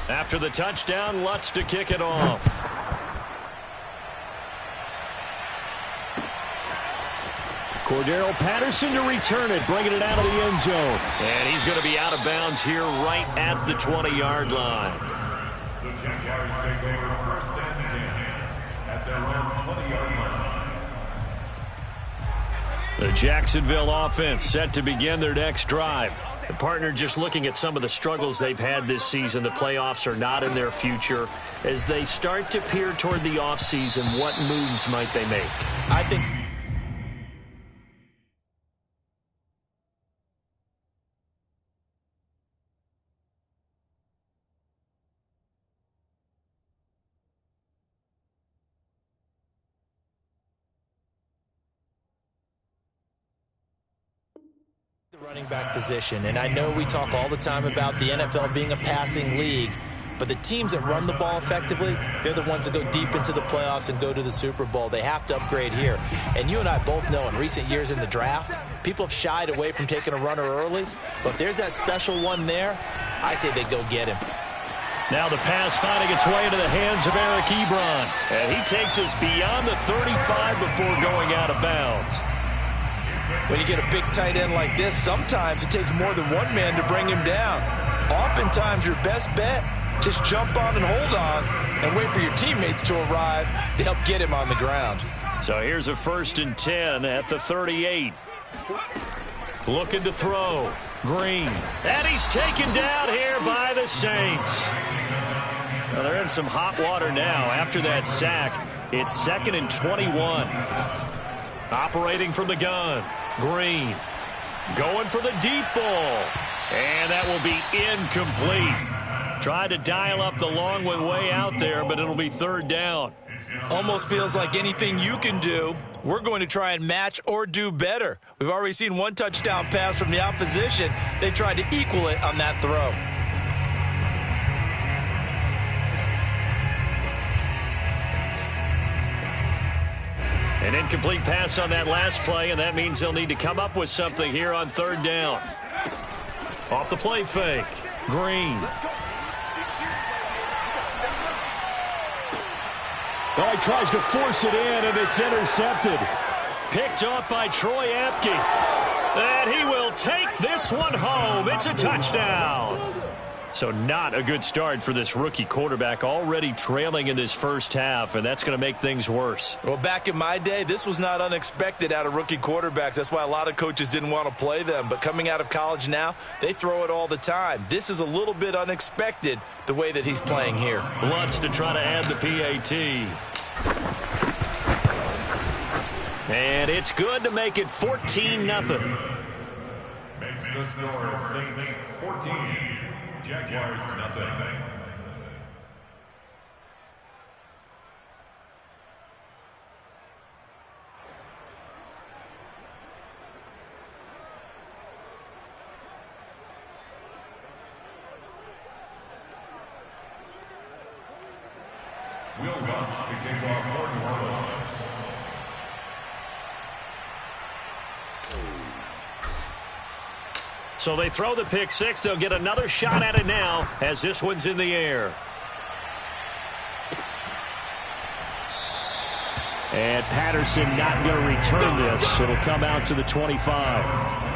After the touchdown, Lutz to kick it off. Cordero Patterson to return it, bringing it out of the end zone. And he's going to be out of bounds here right at the 20-yard line. The Jaguars take over first and 10 at their own 20-yard line. The Jacksonville offense set to begin their next drive. The partner just looking at some of the struggles they've had this season. The playoffs are not in their future. As they start to peer toward the offseason, what moves might they make? I think running back position, and I know we talk all the time about the NFL being a passing league, but the teams that run the ball effectively, they're the ones that go deep into the playoffs and go to the Super Bowl. They have to upgrade here. And you and I both know in recent years in the draft, people have shied away from taking a runner early, but if there's that special one there, I say they go get him. Now the pass finding its way into the hands of Eric Ebron, and he takes us beyond the 35 before going out of bounds. When you get a big tight end like this, sometimes it takes more than one man to bring him down. Oftentimes, your best bet, just jump on and hold on and wait for your teammates to arrive to help get him on the ground. So here's a 1st and 10 at the 38. Looking to throw. Green. And he's taken down here by the Saints. Well, they're in some hot water now after that sack. It's 2nd and 21. Operating from the gun. Green. Going for the deep ball. And that will be incomplete. Tried to dial up the long one way out there, but it'll be 3rd down. Almost feels like anything you can do, we're going to try and match or do better. We've already seen one touchdown pass from the opposition. They tried to equal it on that throw. An incomplete pass on that last play, and that means they'll need to come up with something here on 3rd down. Off the play fake. Green. Well, he tries to force it in, and it's intercepted. Picked off by Troy Apke. And he will take this one home. It's a touchdown. So not a good start for this rookie quarterback, already trailing in this first half, and that's going to make things worse. Well, back in my day, this was not unexpected out of rookie quarterbacks. That's why a lot of coaches didn't want to play them. But coming out of college now, they throw it all the time. This is a little bit unexpected, the way that he's playing here. Lutz to try to add the PAT. And it's good to make it 14-0. Makes the score Saints 14. Jaguars nothing. Will Lutz to kick off for New Orleans. So they throw the pick six. They'll get another shot at it now as this one's in the air. And Patterson not going to return this. It'll come out to the 25.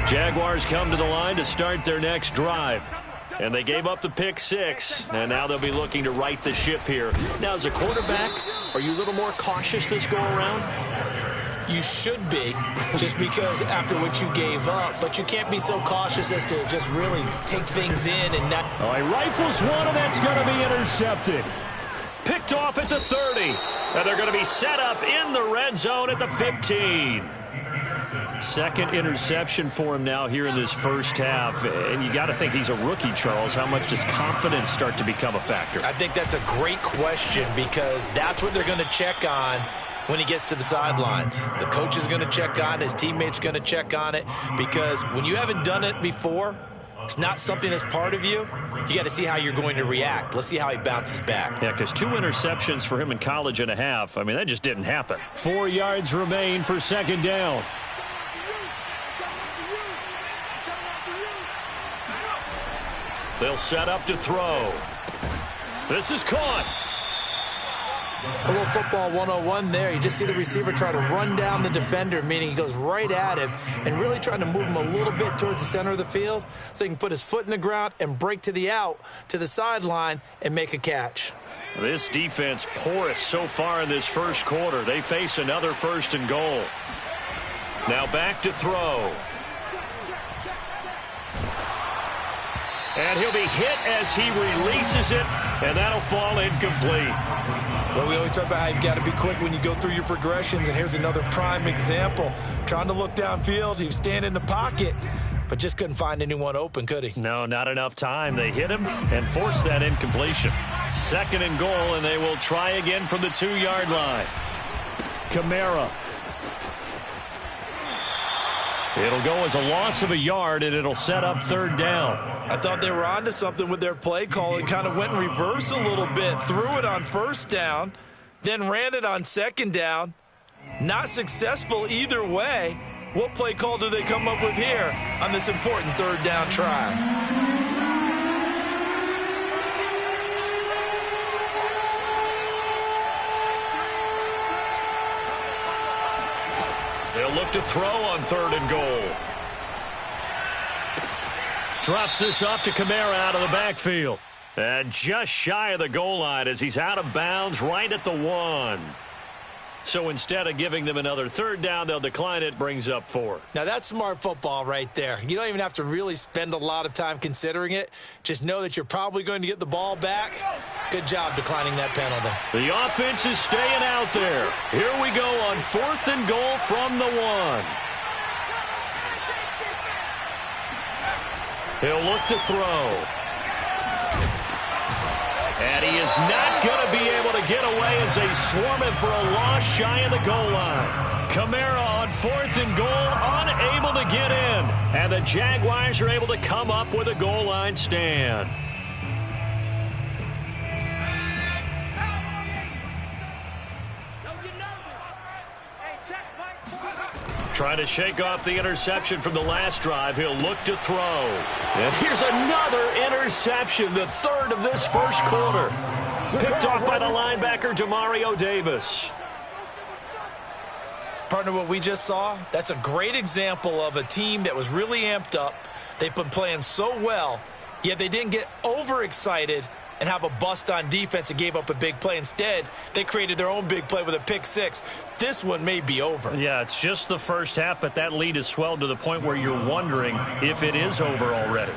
Jaguars come to the line to start their next drive. And they gave up the pick six, and now they'll be looking to right the ship here. Now, as a quarterback, are you a little more cautious this go-around? You should be, just because after what you gave up, but you can't be so cautious as to just really take things in and not. Oh, he rifles one, and that's going to be intercepted. Picked off at the 30, and they're going to be set up in the red zone at the 15. Second interception for him now here in this first half. And you got to think he's a rookie, Charles. How much does confidence start to become a factor? I think that's a great question because that's what they're going to check on when he gets to the sidelines. The coach is going to check on it. His teammates are going to check on it, because when you haven't done it before, it's not something that's part of you. You got to see how you're going to react. Let's see how he bounces back. Yeah, because 2 interceptions for him in college and a half. I mean, that just didn't happen. 4 yards remain for second down. They'll set up to throw. This is caught. A little football 101 there. You just see the receiver try to run down the defender, meaning he goes right at him and really trying to move him a little bit towards the center of the field so he can put his foot in the ground and break to the out, to the sideline, and make a catch. This defense porous so far in this first quarter. They face another 1st and goal. Now back to throw. And he'll be hit as he releases it, and that'll fall incomplete. Well, we always talk about how you've got to be quick when you go through your progressions, and here's another prime example. Trying to look downfield, he was standing in the pocket, but just couldn't find anyone open, could he? No, not enough time. They hit him and forced that incompletion. 2nd and goal, and they will try again from the 2-yard line. Kamara. It'll go as a loss of a yard, and it'll set up 3rd down. I thought they were onto something with their play call and kind of went in reverse a little bit. Threw it on 1st down, then ran it on 2nd down. Not successful either way. What play call do they come up with here on this important 3rd down try? They'll look to throw on 3rd and goal. Drops this off to Kamara out of the backfield. And just shy of the goal line as he's out of bounds right at the 1. So instead of giving them another 3rd down, they'll decline it, brings up 4. Now that's smart football right there. You don't even have to really spend a lot of time considering it. Just know that you're probably going to get the ball back. Good job declining that penalty. The offense is staying out there. Here we go on 4th and goal from the 1. He'll look to throw. And he is not going to be able to get away as they swarm him for a loss shy of the goal line. Kamara on 4th and goal, unable to get in. And the Jaguars are able to come up with a goal line stand. Trying to shake off the interception from the last drive. He'll look to throw. And here's another interception, the 3rd of this first quarter. Picked off by the linebacker, Demario Davis. Partner, what we just saw, that's a great example of a team that was really amped up. They've been playing so well, yet they didn't get overexcited and have a bust on defense and gave up a big play. Instead, they created their own big play with a pick 6. This one may be over. Yeah, it's just the first half, but that lead has swelled to the point where you're wondering if it is over already.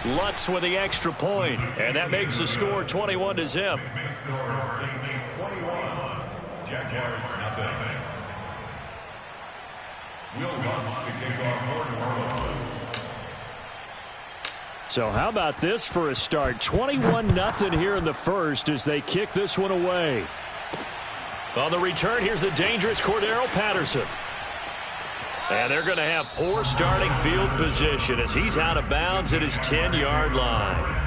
Lutz with the extra point, and that makes the score 21-0. Jaguars nothing. Will Lutz to kick off for So how about this for a start? 21-0 here in the first as they kick this one away. On the return, here's the dangerous Cordero Patterson. And they're going to have poor starting field position as he's out of bounds at his 10-yard line.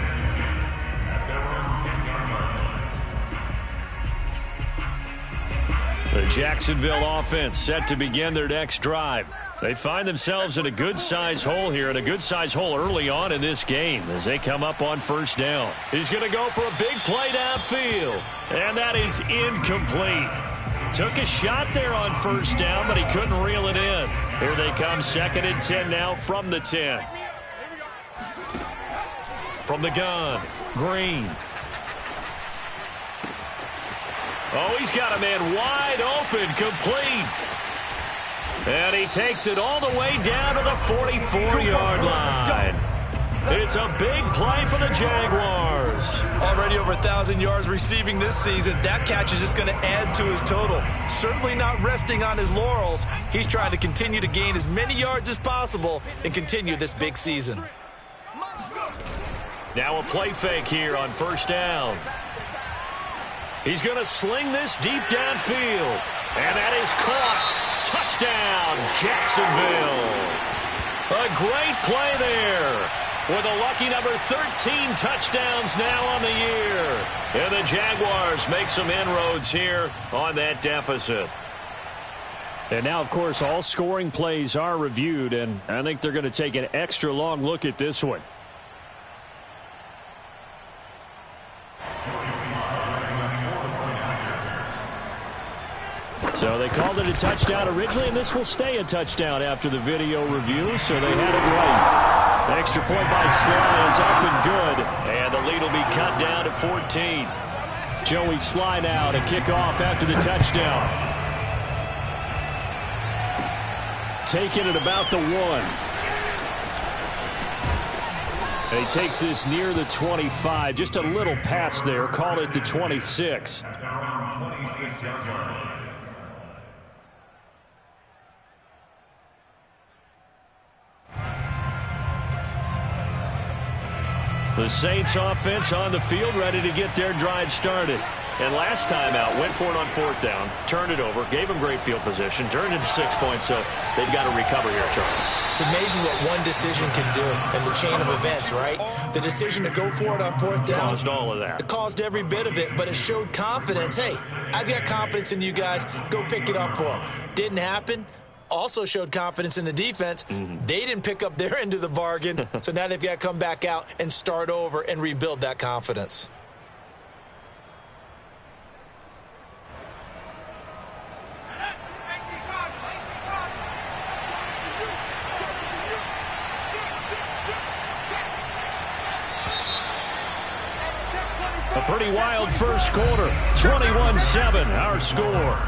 The Jacksonville offense set to begin their next drive. They find themselves in a good-sized hole here, and a good-sized hole early on in this game as they come up on 1st down. He's going to go for a big play downfield, and that is incomplete. Took a shot there on 1st down, but he couldn't reel it in. Here they come, 2nd and 10 now from the 10. From the gun, Green. Oh, he's got a man wide open, complete. And he takes it all the way down to the 44-yard line. It's a big play for the Jaguars. Already over 1,000 yards receiving this season. That catch is just going to add to his total. Certainly not resting on his laurels. He's trying to continue to gain as many yards as possible and continue this big season. Now a play fake here on first down. He's going to sling this deep downfield. And that is caught. Touchdown, Jacksonville. A great play there. With a lucky number 13 touchdowns now on the year. And the Jaguars make some inroads here on that deficit. And now, of course, all scoring plays are reviewed, and I think they're going to take an extra long look at this one. So they called it a touchdown originally, and this will stay a touchdown after the video review, so they had it right. The extra point by Sly is up and good. And the lead will be cut down to 14. Joey Sly now to kick off after the touchdown. Taking it about the 1. And he takes this near the 25. Just a little pass there. Call it the 26. The Saints offense on the field, ready to get their drive started. And last time out, went for it on fourth down, turned it over, gave them great field position, turned it to 6 points, so they've got to recover here, Charles. It's amazing what one decision can do in the chain of events, right? The decision to go for it on fourth down. Caused all of that. It caused every bit of it, but it showed confidence. Hey, I've got confidence in you guys. Go pick it up for them. Didn't happen. Also showed confidence in the defense. They didn't pick up their end of the bargain, so now they've got to come back out and start over and rebuild that confidence. A pretty wild first quarter. 21-7, our score.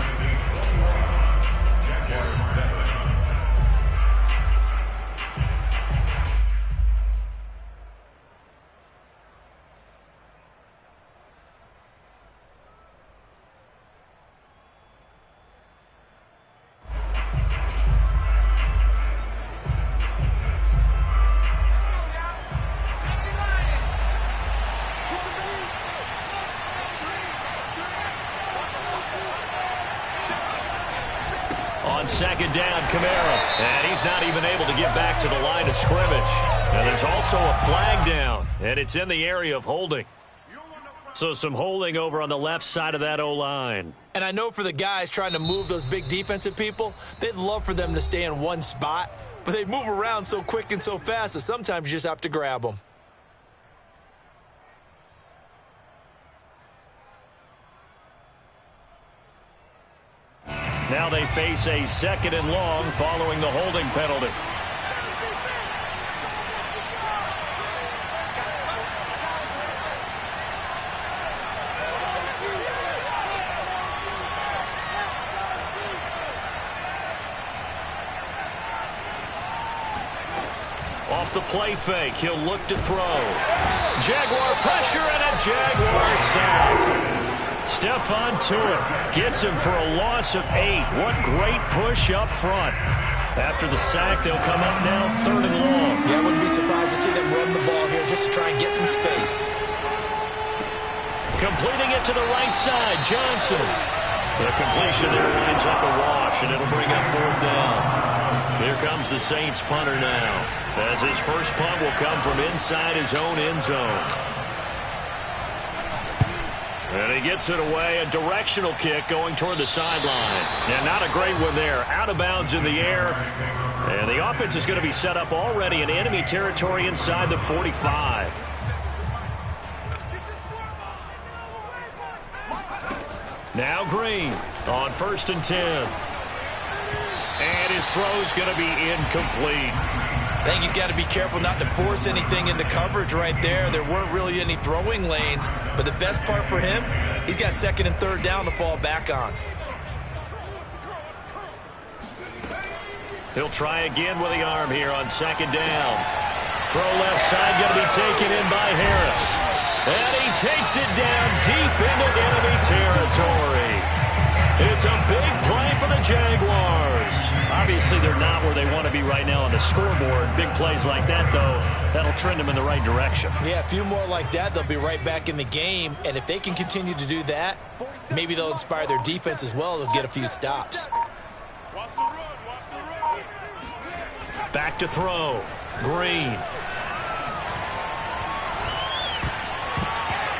On second down, Kamara. And he's not even able to get back to the line of scrimmage. And there's also a flag down, and it's in the area of holding. So some holding over on the left side of that O-line. And I know for the guys trying to move those big defensive people, they'd love for them to stay in one spot, but they move around so quick and so fast that sometimes you just have to grab them. Now they face a second and long following the holding penalty. Off the play fake, he'll look to throw. Jaguar pressure and a Jaguar sack. Stephon Tuitt gets him for a loss of 8. What great push up front. After the sack, they'll come up now third and long. Yeah, I wouldn't be surprised to see them run the ball here just to try and get some space. Completing it to the right side, Johnson. The completion there winds up a wash, and it'll bring up fourth down. Here comes the Saints punter now, as his first punt will come from inside his own end zone. And he gets it away, a directional kick going toward the sideline. And not a great one there. Out of bounds in the air. And the offense is going to be set up already in enemy territory inside the 45. Now Green on 1st and 10. And his throw's going to be incomplete. I think he's got to be careful not to force anything into coverage right there. There weren't really any throwing lanes, but the best part for him, he's got second and third down to fall back on. He'll try again with the arm here on second down. Throw left side going to be taken in by Harris. And he takes it down deep into enemy territory. It's a big play for the Jaguars. Obviously Obviously, they're not where they want to be right now on the scoreboard. Big plays like that, though, that'll trend them in the right direction. Yeah, a few more like that, they'll be right back in the game. And if they can continue to do that, maybe they'll inspire their defense as well. They'll get a few stops. Watch the run. Watch the run. Back to throw. Green.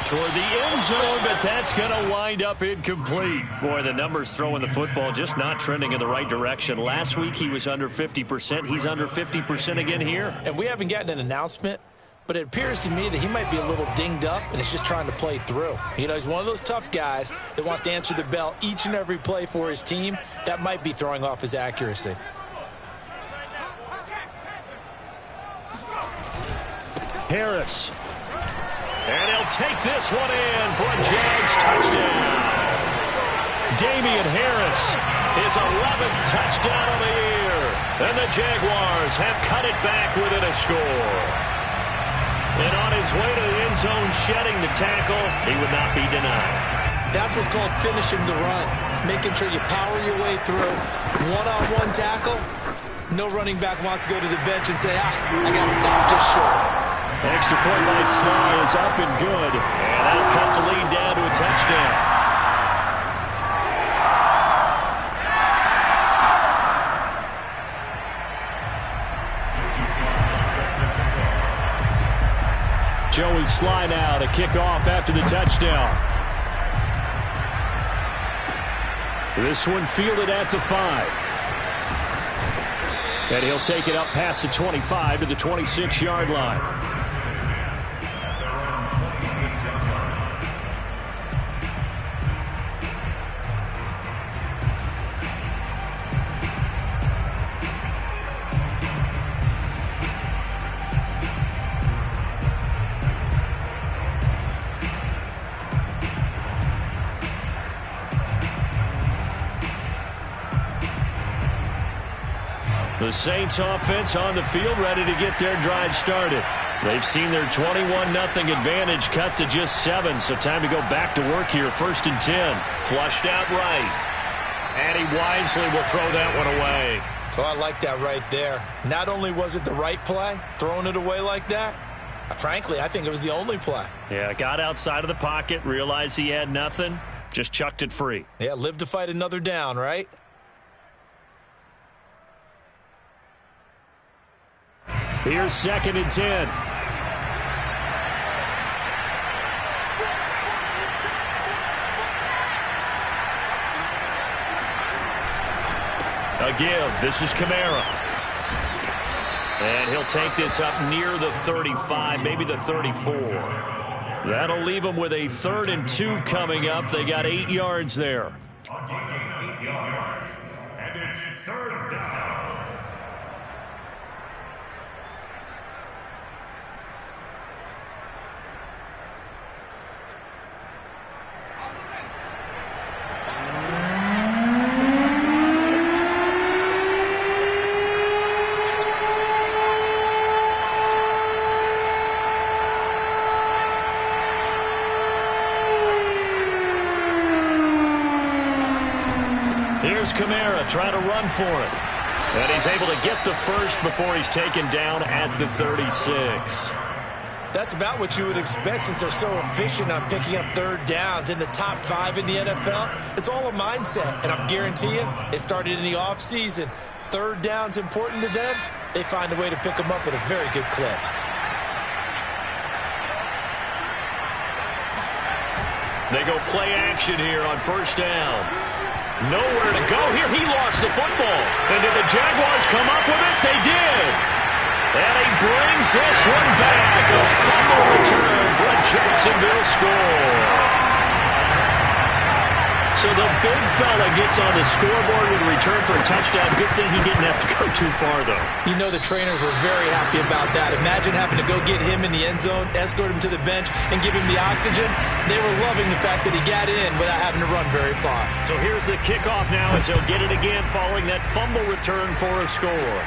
Toward the end zone, but that's going to wind up incomplete. Boy, the numbers throwing the football just not trending in the right direction. Last week he was under 50%. He's under 50% again here. And we haven't gotten an announcement, but it appears to me that he might be a little dinged up and is just trying to play through. You know, he's one of those tough guys that wants to answer the bell each and every play for his team. That might be throwing off his accuracy. Harris. And he'll take this one in for a Jags touchdown. Damian Harris, his 11th touchdown of the year. And the Jaguars have cut it back within a score. And on his way to the end zone, shedding the tackle, he would not be denied. That's what's called finishing the run, making sure you power your way through. One-on-one tackle, no running back wants to go to the bench and say, I got stopped just short. Extra point by Sly is up and good. And that'll cut the lead down to a touchdown. Joey Sly now to kick off after the touchdown. This one fielded at the 5. And he'll take it up past the 25 to the 26-yard line. The Saints offense on the field, ready to get their drive started. They've seen their 21-0 advantage cut to just 7, so time to go back to work here. 1st and 10. Flushed out right. And he wisely will throw that one away. Oh, I like that right there. Not only was it the right play, throwing it away like that, frankly, I think it was the only play. Yeah, got outside of the pocket, realized he had nothing, just chucked it free. Yeah, live to fight another down, right? Here's 2nd and 10. A give. This is Kamara. And he'll take this up near the 35, maybe the 34. That'll leave them with a 3rd and 2 coming up. They got 8 yards there. 8 yards. And it's 3rd down. Here's Kamara trying to run for it. And he's able to get the first before he's taken down at the 36. That's about what you would expect since they're so efficient on picking up 3rd downs in the top 5 in the NFL. It's all a mindset, and I guarantee you, it started in the offseason. 3rd down's important to them. They find a way to pick them up at a very good clip. They go play action here on 1st down. Nowhere to go here. He lost the football. And did the Jaguars come up with it? They did. And he brings this one back. A fumble return for a Jacksonville score. So the big fella gets on the scoreboard with a return for a touchdown. Good thing he didn't have to go too far, though. You know the trainers were very happy about that. Imagine having to go get him in the end zone, escort him to the bench, and give him the oxygen. They were loving the fact that he got in without having to run very far. So here's the kickoff now as he'll get it again following that fumble return for a score.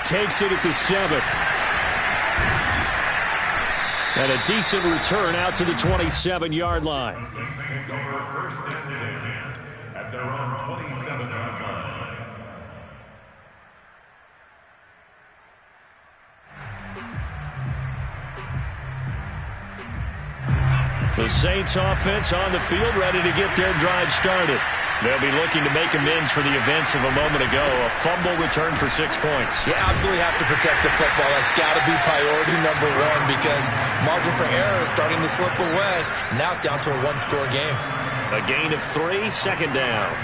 Takes it at the 7. And a decent return out to the 27-yard line. Take over 1st and 10 at their own 27-yard line. The Saints offense on the field, ready to get their drive started. They'll be looking to make amends for the events of a moment ago. A fumble return for 6 points. You absolutely have to protect the football. That's got to be priority number one because margin for error is starting to slip away. Now it's down to a one-score game. A gain of 3, second down.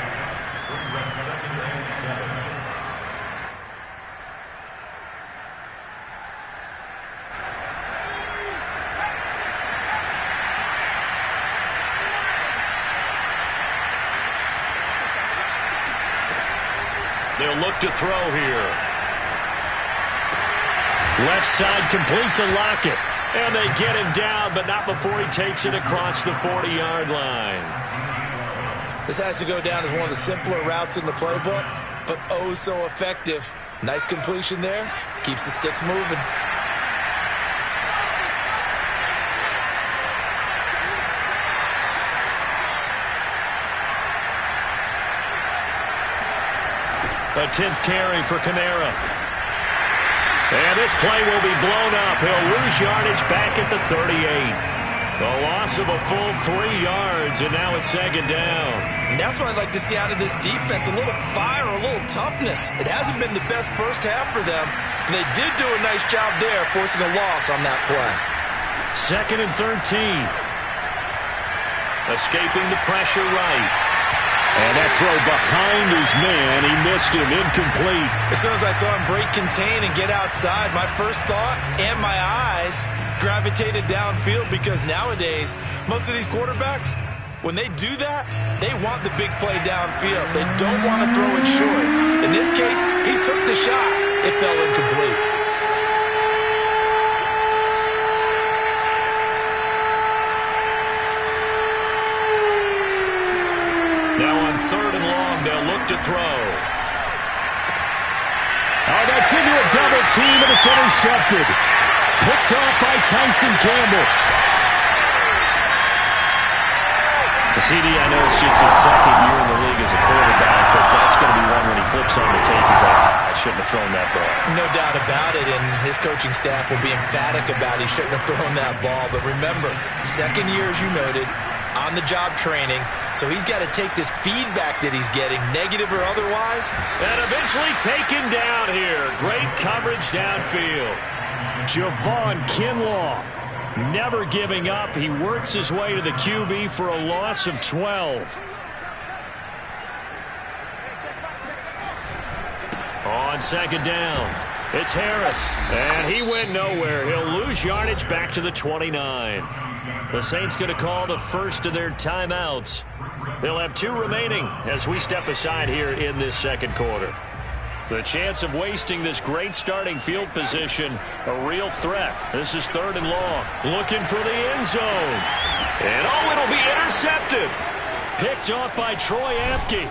They'll look to throw here. Left side complete to Lockett. And they get him down, but not before he takes it across the 40-yard line. This has to go down as one of the simpler routes in the playbook, but oh so effective. Nice completion there. Keeps the sticks moving. A 10th carry for Kamara. And this play will be blown up. He'll lose yardage back at the 38. A loss of a full 3 yards, and now it's second down. And that's what I'd like to see out of this defense, a little fire, a little toughness. It hasn't been the best first half for them, but they did do a nice job there, forcing a loss on that play. Second and 13. Escaping the pressure right. And that throw behind his man, he missed him, incomplete. As soon as I saw him break contain and get outside, my first thought and my eyes gravitated downfield because nowadays, most of these quarterbacks, when they do that, they want the big play downfield. They don't want to throw it short. In this case, he took the shot. It fell incomplete. Now on third and long, they'll look to throw. Oh, that's into a double team, and it's intercepted. Picked off by Tyson Campbell. CD, I know it's just his second year in the league as a quarterback, but that's going to be one when he flips on the tape. He's like, I shouldn't have thrown that ball. No doubt about it, and his coaching staff will be emphatic about he shouldn't have thrown that ball. But remember, second year, as you noted, on-the-job training, so he's got to take this feedback that he's getting, negative or otherwise. And eventually taken down here. Great coverage downfield. Javon Kinlaw, never giving up. He works his way to the QB for a loss of 12. On second down, it's Harris, and he went nowhere. He'll lose yardage back to the 29. The Saints going to call the first of their timeouts. They'll have 2 remaining as we step aside here in this second quarter. The chance of wasting this great starting field position, a real threat. This is third and long. Looking for the end zone. And oh, it'll be intercepted. Picked off by Troy Apke.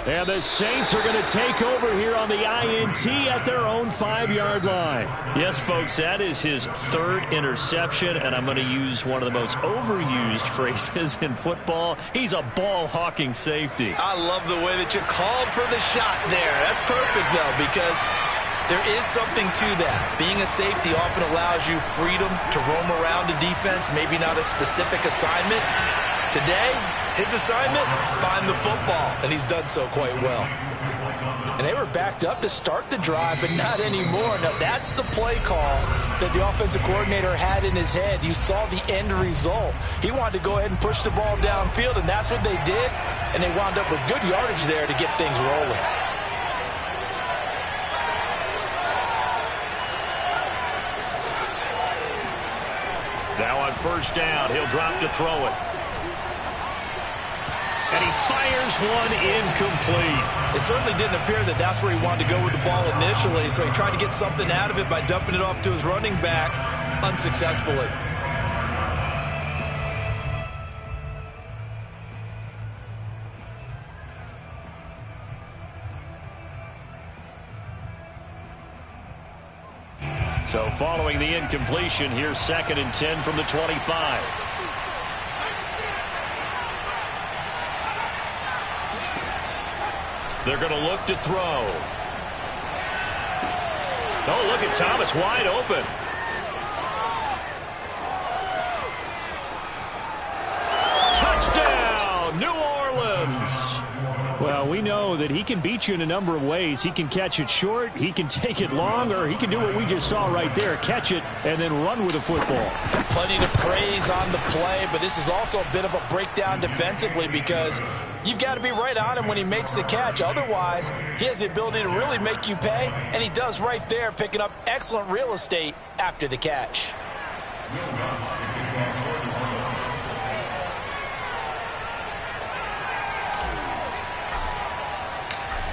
And the Saints are going to take over here on the INT at their own 5-yard line. Yes, folks, that is his 3rd interception, and I'm going to use one of the most overused phrases in football. He's a ball-hawking safety. I love the way that you called for the shot there. That's perfect, though, because there is something to that. Being a safety often allows you freedom to roam around the defense, maybe not a specific assignment. Today, his assignment, find the football, and he's done so quite well. And they were backed up to start the drive, but not anymore. Now, that's the play call that the offensive coordinator had in his head. You saw the end result. He wanted to go ahead and push the ball downfield, and that's what they did, and they wound up with good yardage there to get things rolling. Now on first down, he'll drop to throw it. And he fires one incomplete. It certainly didn't appear that that's where he wanted to go with the ball initially, so he tried to get something out of it by dumping it off to his running back unsuccessfully. So following the incompletion, here's 2nd and 10 from the 25. They're going to look to throw. Oh, look at Thomas wide open. Well, we know that he can beat you in a number of ways. He can catch it short, he can take it long, or he can do what we just saw right there, catch it and then run with the football. Plenty to praise on the play, but this is also a bit of a breakdown defensively because you've got to be right on him when he makes the catch. Otherwise, he has the ability to really make you pay, and he does right there, picking up excellent real estate after the catch.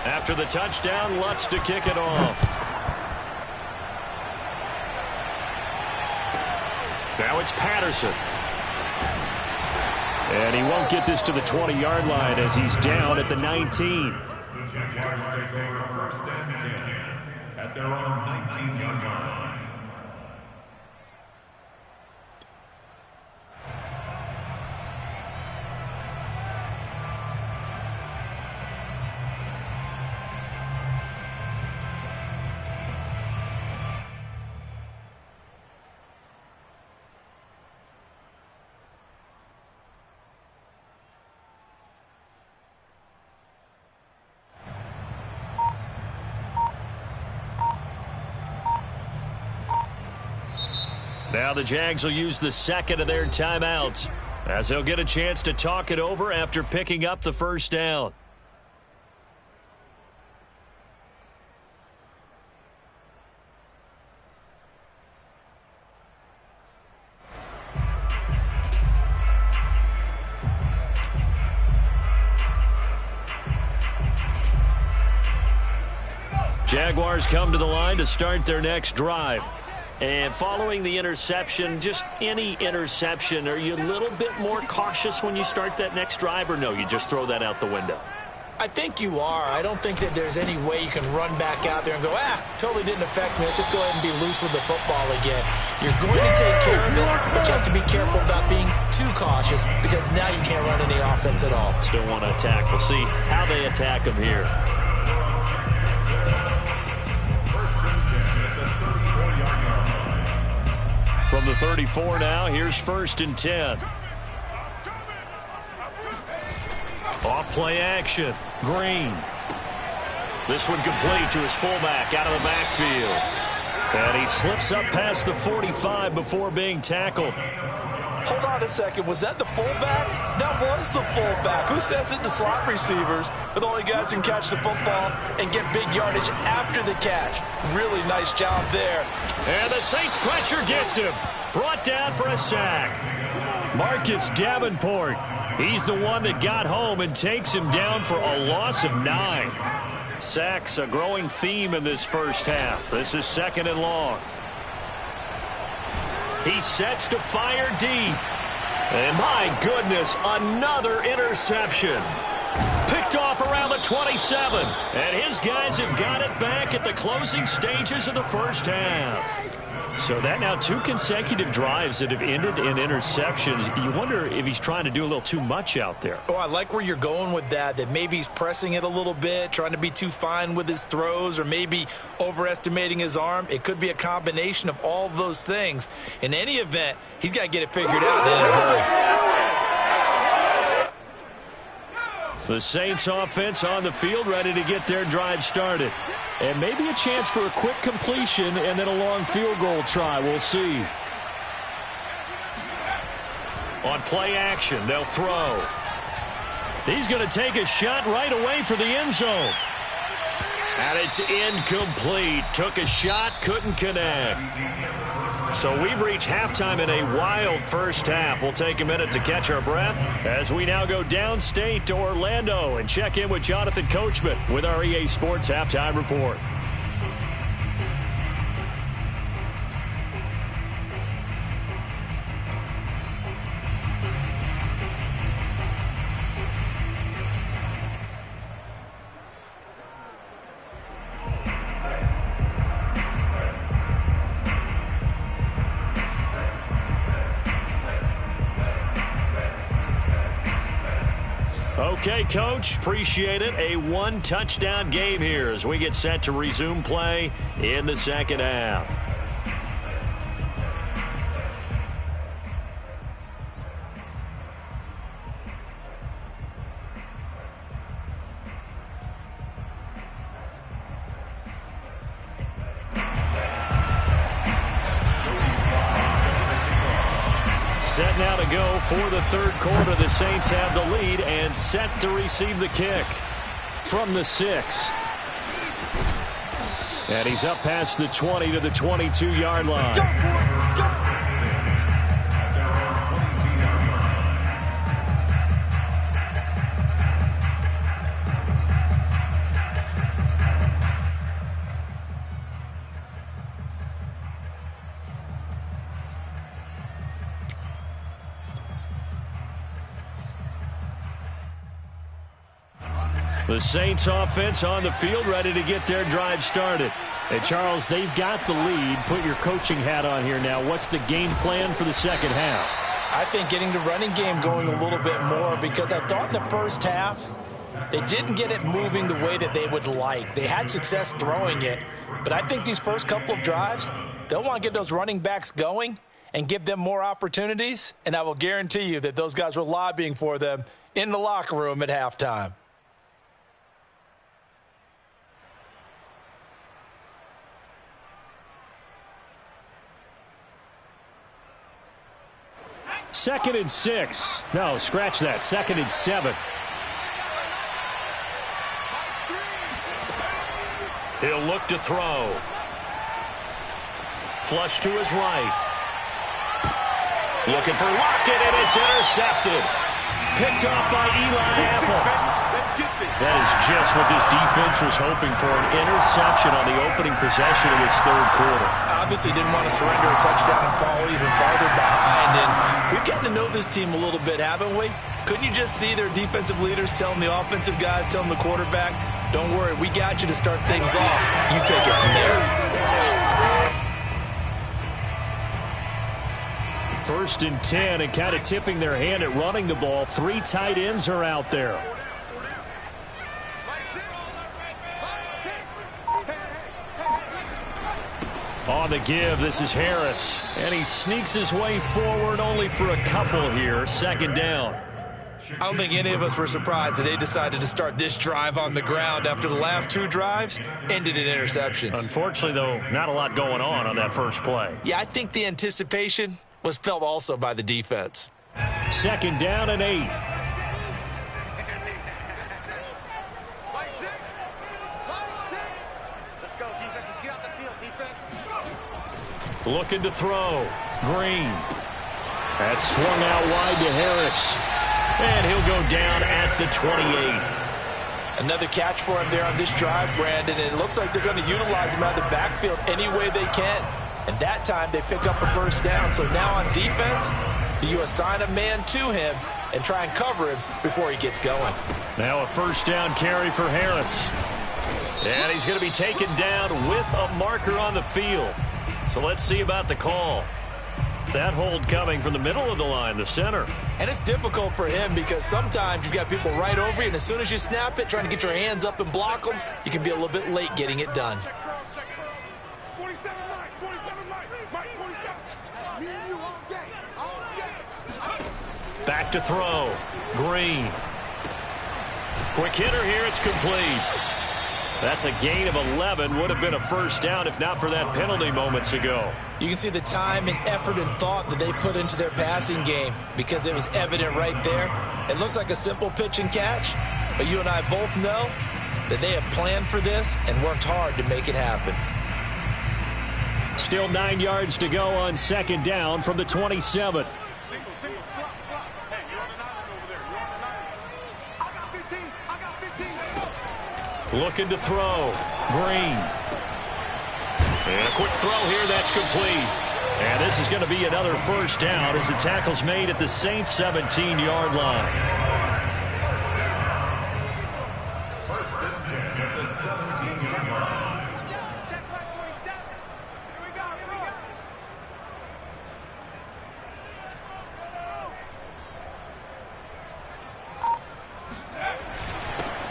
After the touchdown, Lutz to kick it off. Now it's Patterson. And he won't get this to the 20-yard line as he's down at the 19. The Jaguars take over first and 10 at their own 19-yard line. Now the Jags will use the second of their timeouts as they'll get a chance to talk it over after picking up the first down. Jaguars come to the line to start their next drive. And following the interception, just any interception, are you a little bit more cautious when you start that next drive, or no, you just throw that out the window? I think you are. I don't think that there's any way you can run back out there and go, totally didn't affect me. Let's just go ahead and be loose with the football again. You're going to take care of it, but you have to be careful about being too cautious because now you can't run any offense at all. Still want to attack. We'll see how they attack them here. From the 34 now, here's first and 10. Off play action. Green. This one complete to his fullback out of the backfield. And he slips up past the 45 before being tackled. Hold on a second. Was that the fullback? That was the fullback. Who says it? The slot receivers are the only guys who can catch the football and get big yardage after the catch. Really nice job there. And the Saints pressure gets him. Brought down for a sack. Marcus Davenport. He's the one that got home and takes him down for a loss of 9. Sacks a growing theme in this first half. This is second and long. He sets to fire deep. And my goodness, another interception. Picked off around the 27. And his guys have got it back at the closing stages of the first half. So that now 2 consecutive drives that have ended in interceptions. You wonder if he's trying to do a little too much out there. Oh, I like where you're going with that maybe he's pressing it a little bit, trying to be too fine with his throws, or maybe overestimating his arm. It could be a combination of all of those things. In any event, he's got to get it figured out in a hurry. The Saints offense on the field ready to get their drive started. And maybe a chance for a quick completion and then a long field goal try. We'll see. On play action, they'll throw. He's going to take a shot right away for the end zone. And it's incomplete. Took a shot, couldn't connect. So we've reached halftime in a wild first half. We'll take a minute to catch our breath as we now go downstate to Orlando and check in with Jonathan Coachman with our EA Sports Halftime Report. Okay, Coach, appreciate it. A 1-touchdown game here as we get set to resume play in the second half. Set now to go for the third quarter. The Saints have the lead and set to receive the kick from the 6. And he's up past the 20 to the 22-yard line. Let's go, boys. Let's go. The Saints offense on the field, ready to get their drive started. And Charles, they've got the lead. Put your coaching hat on here now. What's the game plan for the second half? I think getting the running game going a little bit more, because I thought in the first half they didn't get it moving the way that they would like. They had success throwing it, but I think these first couple of drives, they'll want to get those running backs going and give them more opportunities, and I will guarantee you that those guys were lobbying for them in the locker room at halftime. Second and 6. No, scratch that. Second and 7. He'll look to throw. Flush to his right. Looking for Lockett, and it's intercepted. Picked off by Eli Apple. That is just what this defense was hoping for, an interception on the opening possession of this third quarter. Obviously didn't want to surrender a touchdown and fall even farther behind, and we've gotten to know this team a little bit, haven't we? Couldn't you just see their defensive leaders telling the offensive guys, telling the quarterback, don't worry, we got you to start things off. You take it from there. First and 10, and kind of tipping their hand at running the ball. 3 tight ends are out there. On the give, this is Harris. And he sneaks his way forward only for a couple here. Second down. I don't think any of us were surprised that they decided to start this drive on the ground after the last 2 drives ended in interceptions. Unfortunately, though, not a lot going on that first play. Yeah, I think the anticipation was felt also by the defense. Second down and 8. Let's go, defense. Let's get out the field, defense. Looking to throw. Green. That's swung out wide to Harris. And he'll go down at the 28. Another catch for him there on this drive, Brandon, and it looks like they're going to utilize him out of the backfield any way they can. And that time they pick up a first down. So now on defense, do you assign a man to him and try and cover him before he gets going? Now a first down carry for Harris. And he's going to be taken down with a marker on the field. So let's see about the call. That hold coming from the middle of the line, the center. And it's difficult for him because sometimes you've got people right over you, and as soon as you snap it, trying to get your hands up and block them, you can be a little bit late getting it done. Check cross. 47 Mike. 47 Mike. 47. Me and you all day. All day. Back to throw. Green. Quick hitter here. It's complete. That's a gain of 11. Would have been a first down if not for that penalty moments ago. You can see the time and effort and thought that they put into their passing game because it was evident right there. It looks like a simple pitch and catch, but you and I both know that they have planned for this and worked hard to make it happen. Still 9 yards to go on second down from the 27. Single, slot. Hey, you're on an island over there. You're on an island. I got 15. I got 15. Looking to throw. Green. And a quick throw here. That's complete. And this is going to be another first down as the tackle's made at the Saints' 17-yard line. First and 10 at the 17-yard line. Check right 47. Here we go.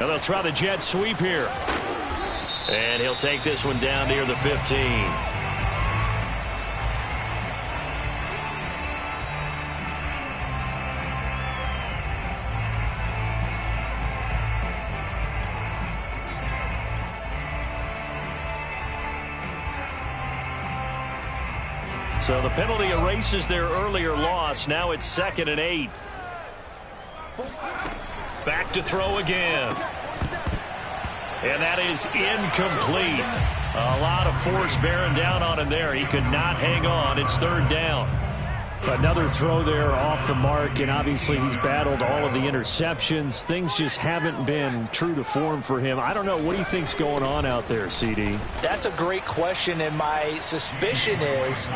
And they'll try the jet sweep here. And he'll take this one down near the 15. So the penalty erases their earlier loss. Now it's 2nd and 8. Back to throw again. And that is incomplete. A lot of force bearing down on him there. He could not hang on. It's 3rd down. Another throw there off the mark, and obviously he's battled all of the interceptions. Things just haven't been true to form for him. I don't know. What do you think's going on out there, CD? That's a great question, and my suspicion is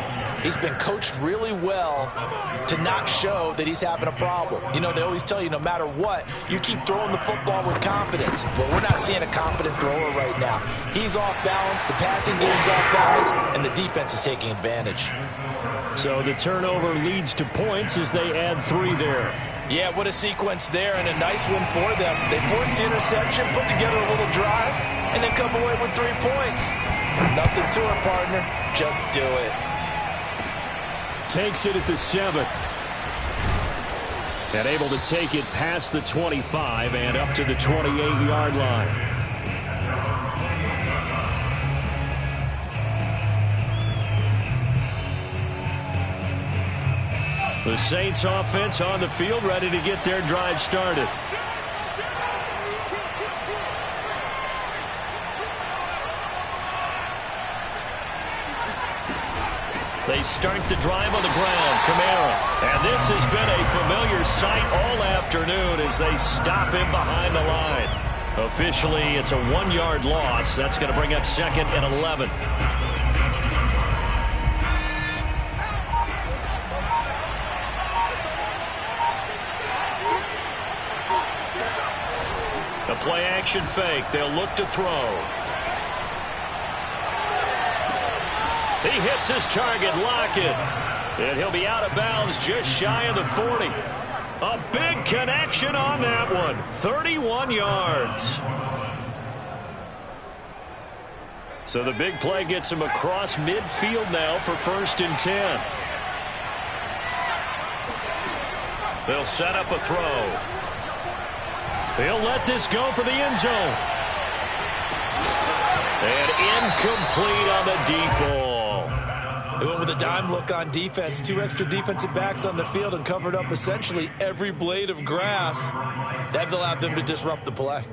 he's been coached really well to not show that he's having a problem. You know, they always tell you no matter what, you keep throwing the football with confidence. But we're not seeing a confident thrower right now. He's off balance, the passing game's off balance, and the defense is taking advantage. So the turnover leads to points as they add 3 there. Yeah, what a sequence there, and a nice one for them. They forced the interception, put together a little drive, and then come away with 3 points. Nothing to it, partner. Just do it. Takes it at the 7th. And able to take it past the 25 and up to the 28-yard line. The Saints offense on the field, ready to get their drive started. They start the drive on the ground. Kamara. And this has been a familiar sight all afternoon as they stop him behind the line. Officially, it's a 1-yard loss. That's going to bring up 2nd and 11. The play action fake. They'll look to throw. He hits his target, Lockett. And he'll be out of bounds just shy of the 40. A big connection on that one. 31 yards. So the big play gets him across midfield now for 1st and 10. They'll set up a throw. He'll let this go for the end zone. And incomplete on the deep ball. They went with a dime look on defense. 2 extra defensive backs on the field and covered up essentially every blade of grass. That allowed them to disrupt the play.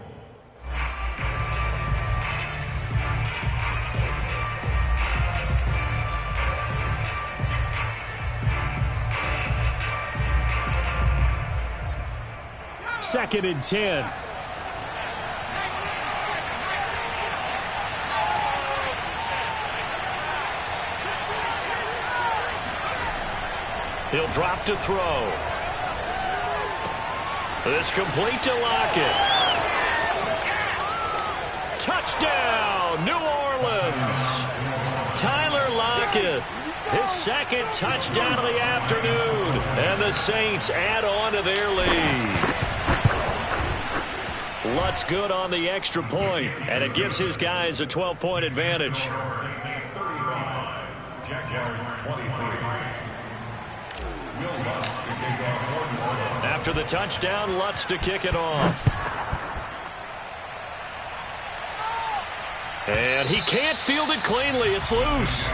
Second and 10. He'll drop to throw. This complete to Lockett. Touchdown, New Orleans. Tyler Lockett, his 2nd touchdown of the afternoon. And the Saints add on to their lead. Lutz good on the extra point, and it gives his guys a 12-point advantage. Jaguars 23. After the touchdown, Lutz to kick it off. And he can't field it cleanly. It's loose.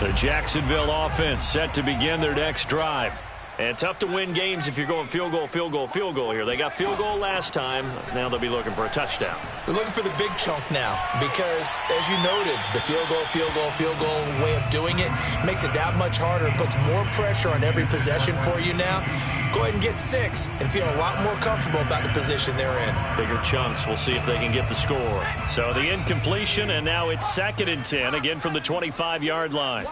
The Jacksonville offense set to begin their next drive. And tough to win games if you're going field goal, field goal, field goal here. They got field goal last time. Now they'll be looking for a touchdown. They're looking for the big chunk now because, as you noted, the field goal way of doing it makes it that much harder and puts more pressure on every possession for you now. Go ahead and get 6 and feel a lot more comfortable about the position they're in. Bigger chunks. We'll see if they can get the score. So the incompletion, and now it's 2nd and 10, again from the 25-yard line.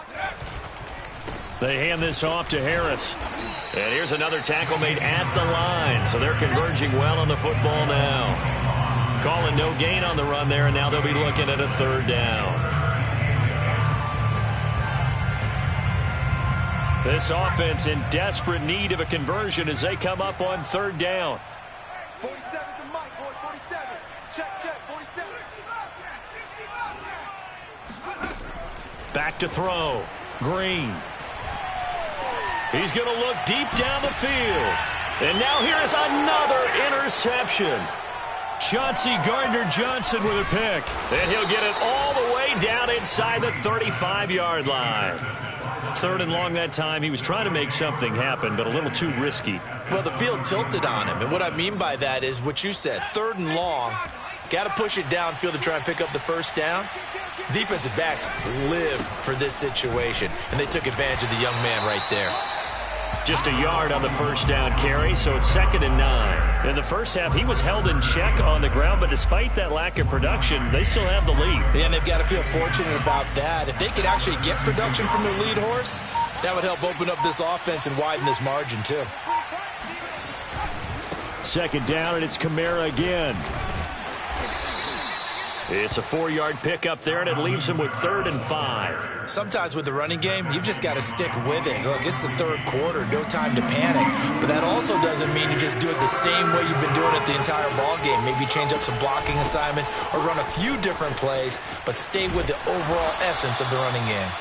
They hand this off to Harris. And here's another tackle made at the line. So they're converging well on the football now. Calling no gain on the run there, and now they'll be looking at a 3rd down. This offense in desperate need of a conversion as they come up on 3rd down. 47 to Mike, boy, 47. Check, 47. Back to throw. Green. He's going to look deep down the field. And now here's another interception. Chauncey Gardner-Johnson with a pick. And he'll get it all the way down inside the 35-yard line. 3rd and long that time. He was trying to make something happen, but a little too risky. Well, the field tilted on him, and what I mean by that is what you said, 3rd and long. Got to push it downfield to try and pick up the first down. Defensive backs live for this situation, and they took advantage of the young man right there. Just a yard on the first down carry, so it's 2nd and 9. In the first half, he was held in check on the ground, but despite that lack of production, they still have the lead. Yeah, and they've got to feel fortunate about that. If they could actually get production from their lead horse, that would help open up this offense and widen this margin, too. 2nd down, and it's Kamara again. It's a 4-yard pickup there, and it leaves him with 3rd and 5. Sometimes with the running game, you've just got to stick with it. Look, it's the 3rd quarter, no time to panic. But that also doesn't mean you just do it the same way you've been doing it the entire ball game. Maybe change up some blocking assignments or run a few different plays, but stay with the overall essence of the running game.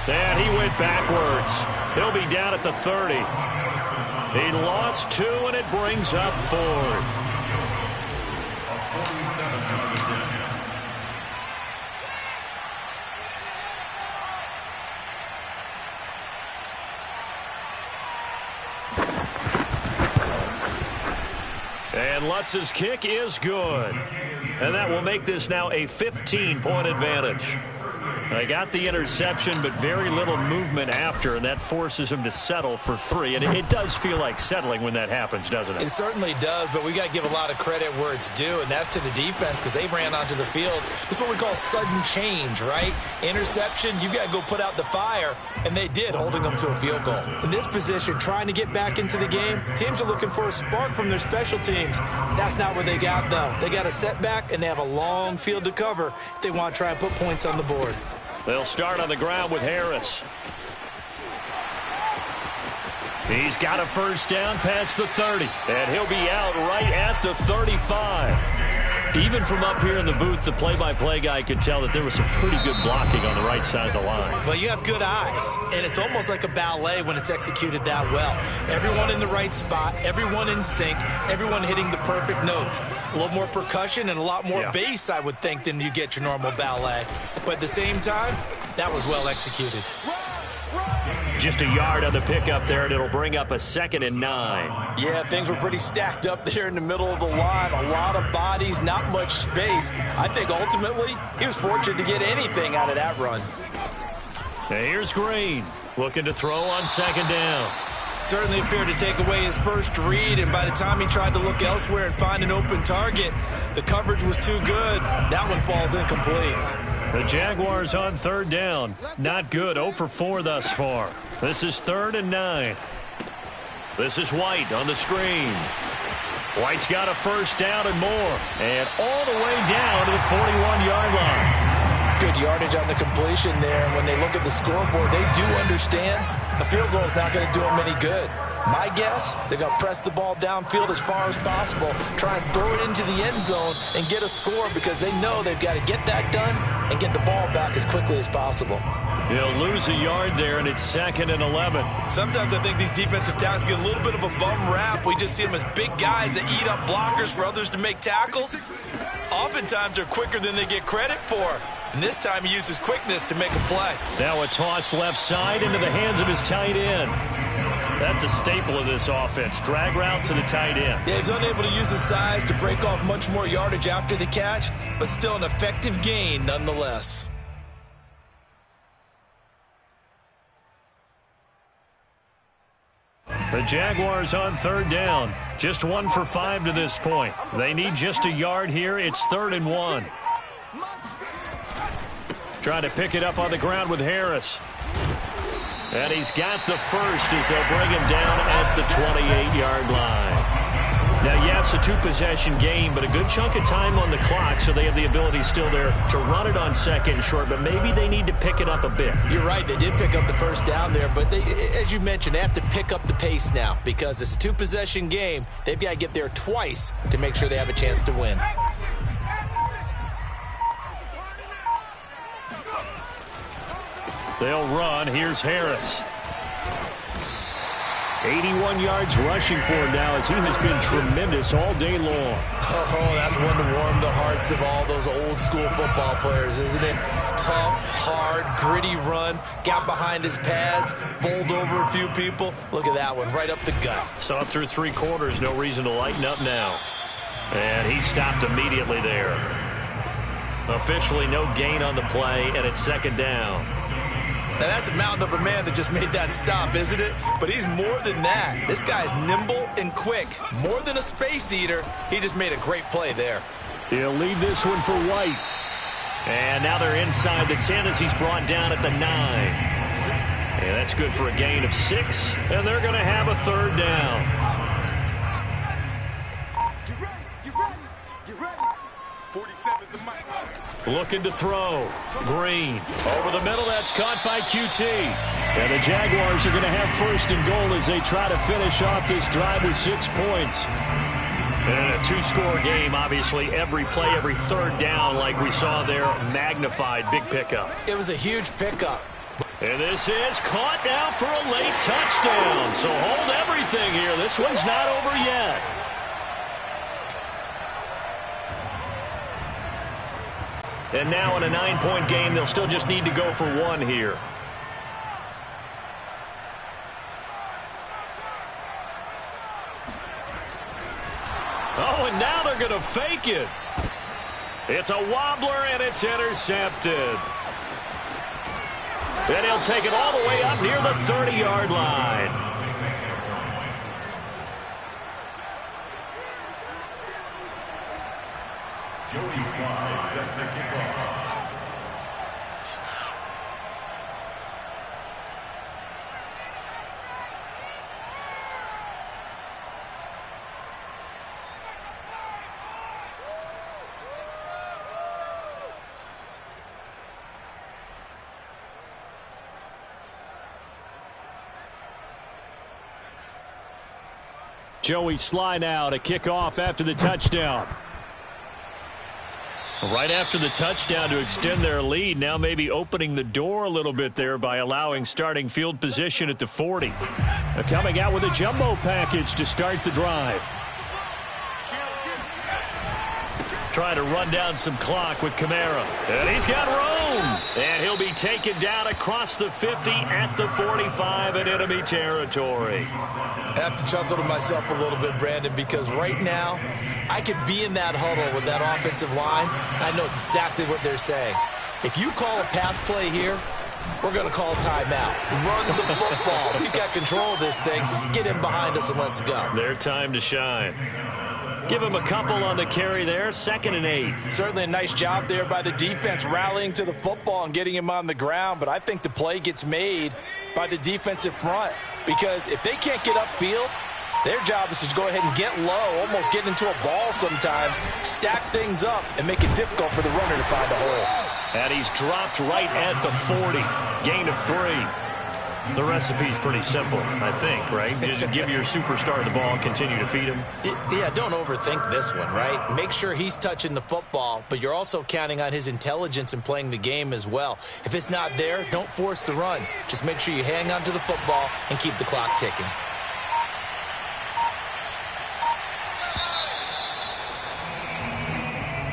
And he went backwards. He'll be down at the 30. He lost 2, and it brings up 4th. And Lutz's kick is good. And that will make this now a 15-point advantage. They got the interception, but very little movement after, and that forces him to settle for 3. And it does feel like settling when that happens, doesn't it? It certainly does, but we got to give a lot of credit where it's due, and that's to the defense because they ran onto the field. This is what we call sudden change, right? Interception, you got to go put out the fire, and they did, holding them to a field goal. In this position, trying to get back into the game, teams are looking for a spark from their special teams. That's not what they got, though. They got a setback, and they have a long field to cover if they want to try and put points on the board. They'll start on the ground with Harris. He's got a first down past the 30, and he'll be out right at the 35. Even from up here in the booth, the play-by-play guy could tell that there was some pretty good blocking on the right side of the line. Well, you have good eyes, and it's almost like a ballet when it's executed that well. Everyone in the right spot, everyone in sync, everyone hitting the perfect notes. A little more percussion and a lot more bass, I would think, than you get your normal ballet. But at the same time, that was well executed. Just a yard on the pickup there, and it'll bring up a 2nd and 9. Yeah, things were pretty stacked up there in the middle of the line. A lot of bodies, not much space. I think ultimately he was fortunate to get anything out of that run. Now here's Green, looking to throw on 2nd down. Certainly appeared to take away his first read, and by the time he tried to look elsewhere and find an open target, the coverage was too good. That one falls incomplete. The Jaguars on 3rd down. Not good. 0 for 4 thus far. This is 3rd and 9. This is White on the screen. White's got a first down and more. And all the way down to the 41-yard line. Good yardage on the completion there. And when they look at the scoreboard, they do understand a field goal is not going to do them any good. My guess, they're going to press the ball downfield as far as possible, try and throw it into the end zone and get a score because they know they've got to get that done and get the ball back as quickly as possible. He'll lose a yard there, and it's 2nd and 11. Sometimes I think these defensive tackles get a little bit of a bum rap. We just see them as big guys that eat up blockers for others to make tackles. Oftentimes they're quicker than they get credit for. And this time he uses quickness to make a play. Now a toss left side into the hands of his tight end. That's a staple of this offense. Drag route to the tight end. Yeah, he's unable to use his size to break off much more yardage after the catch, but still an effective gain nonetheless. The Jaguars on 3rd down. Just 1 for 5 to this point. They need just a yard here. It's 3rd and 1. Trying to pick it up on the ground with Harris. And he's got the first as they'll bring him down at the 28-yard line. Now, yes, a 2-possession game, but a good chunk of time on the clock, so they have the ability still there to run it on 2nd and short, but maybe they need to pick it up a bit. You're right. They did pick up the first down there, but they, as you mentioned, they have to pick up the pace now because it's a 2-possession game. They've got to get there twice to make sure they have a chance to win. They'll run. Here's Harris. 81 yards rushing for him now as he has been tremendous all day long. Oh, that's one to warm the hearts of all those old school football players, isn't it? Tough, hard, gritty run, got behind his pads, bowled over a few people. Look at that one, right up the gut. So up through 3 quarters, no reason to lighten up now. And he stopped immediately there. Officially no gain on the play, and it's 2nd down. Now, that's a mountain of a man that just made that stop, isn't it? But he's more than that. This guy's nimble and quick. More than a space eater. He just made a great play there. He'll leave this one for White. And now they're inside the 10 as he's brought down at the 9. And that's good for a gain of 6. And they're going to have a 3rd down. Get ready, get ready, get ready. 47's the mic. Looking to throw. Green. Over the middle, that's caught by QT. And the Jaguars are going to have 1st and goal as they try to finish off this drive with 6 points. And a 2-score game, obviously. Every play, every 3rd down, like we saw there, magnified. Big pickup. It was a huge pickup. And this is caught now for a late touchdown. So hold everything here. This one's not over yet. And now in a 9-point game, they'll still just need to go for 1 here. Oh, and now they're going to fake it. It's a wobbler, and it's intercepted. And he'll take it all the way up near the 30-yard line. Joey Slye set to kick off. Joey Slye now to kick off after the touchdown. Right after the touchdown to extend their lead, now maybe opening the door a little bit there by allowing starting field position at the 40. Coming out with a jumbo package to start the drive. Trying to run down some clock with Kamara. And he's got room. And he'll be taken down across the 50 at the 45 in enemy territory. I have to chuckle to myself a little bit, Brandon, because right now I could be in that huddle with that offensive line. I know exactly what they're saying. If you call a pass play here, we're going to call a timeout. Run the football. We got control of this thing. Get in behind us and let's go. Their time to shine. Give him a couple on the carry there. 2nd and 8. Certainly a nice job there by the defense rallying to the football and getting him on the ground. But I think the play gets made by the defensive front. Because if they can't get upfield, their job is to go ahead and get low, almost get into a ball sometimes, stack things up, and make it difficult for the runner to find a hole. And he's dropped right at the 40. Gain of 3. The recipe's pretty simple, I think, right? Just give your superstar the ball and continue to feed him. Yeah, don't overthink this one, right? Make sure he's touching the football, but you're also counting on his intelligence in playing the game as well. If it's not there, don't force the run. Just make sure you hang on to the football and keep the clock ticking.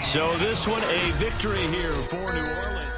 So this one, a victory here for New Orleans.